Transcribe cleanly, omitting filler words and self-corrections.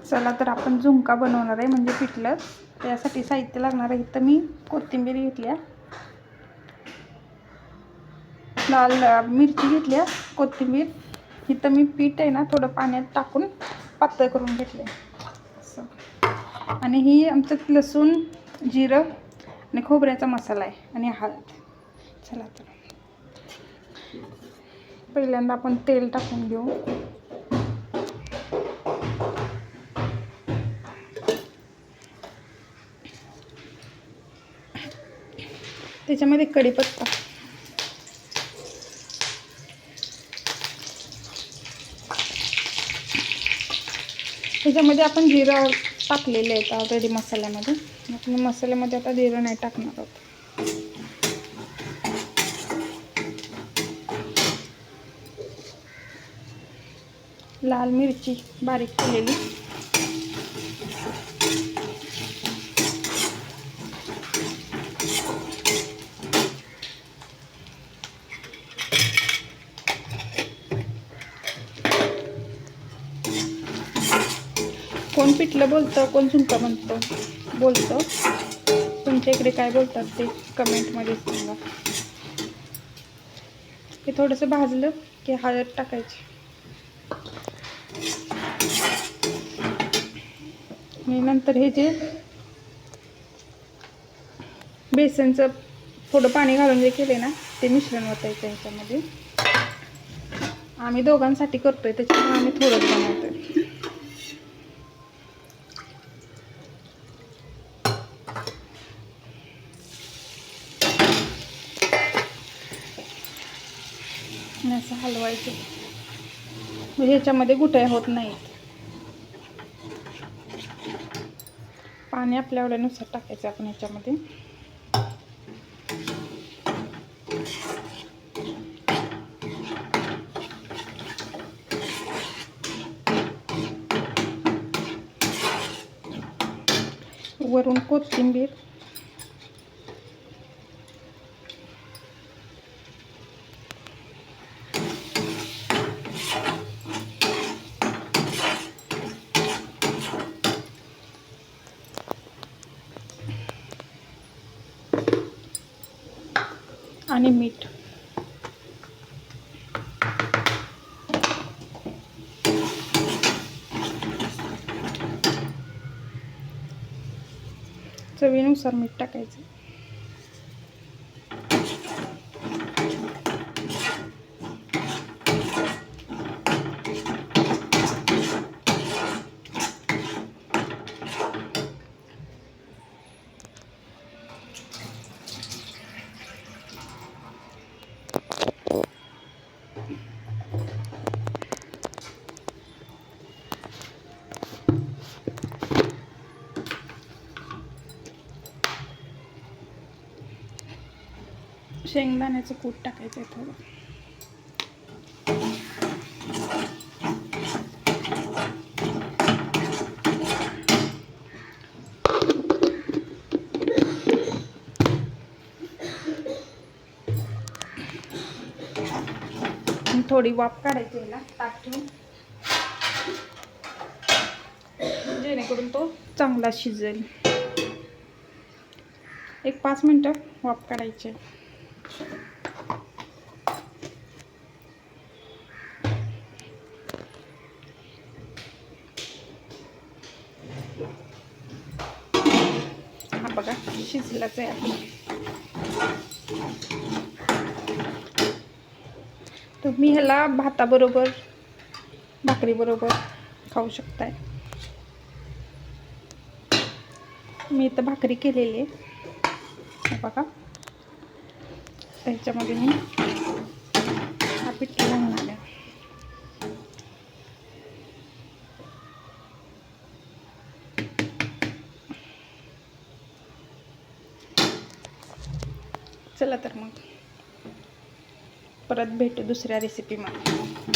चला तर आपण झुणका बनवणार आहे, म्हणजे पिठलं. त्यासाठी साहित्य लागणार आहे. इथं मी कोथिंबीर घेतल्या, लाल मिरची घेतल्या, कोथिंबीर. इथं मी पीठ आहे ना थोडं पाण्यात टाकून पातळ करून घेतले असं. आणि ही आमचं लसूण, जिरं आणि खोबऱ्याचा मसाला आहे आणि हळद. चला तर पहिल्यांदा आपण तेल टाकून घेऊ. त्याच्यामध्ये कढीपत्ता, त्याच्यामध्ये आपण जिरं टाकलेले आहेत ऑलरेडी मसाल्यामध्ये. आपण मसाल्यामध्ये आता जिरं नाही टाकणार आहोत. लाल मिरची बारीक केलेली, कोण पिठलं बोलतं, कोण झुणका बोलतं. तुमच्या इकडे काय बोलतात ते कमेंटमध्ये सांगा. हे थोडंसं भाजलं की हळद टाकायची. आणि नंतर हे जे बेसनचं थोडं पाणी घालून जे केले ना ते मिश्रण ओतायचं ह्याच्यामध्ये. आम्ही दोघांसाठी करतोय त्याच्यामुळे आम्ही थोडंच बनवतोय. असं हलवायचं म्हणजे ह्याच्यामध्ये गुठळ्या होत नाहीत. पाणी आपल्या आवडीनुसार टाकायचं आपण ह्याच्यामध्ये. वरून कोथिंबीर, आणि मीठ. चवीनुसार मीठ टाकायचं. शेंगदाण्याचं कूट टाकायचं आहे थोडं. थोडी वाफ काढायची याला ताट ठेवून, जेणेकरून तो चांगला शिजेल. एक 5 मिनिटं वाफ काढायची. हा बघा शिजलाच आहे. तुम्ही ह्याला भाताबरोबर, भाकरीबरोबर खाऊ शकताय. मी इथं भाकरी केलेली आहे बघा. त्याच्यामध्ये मी हा पिठलं घालणार आहे. चला तर मग परत भेटू दुसऱ्या रेसिपीमध्ये.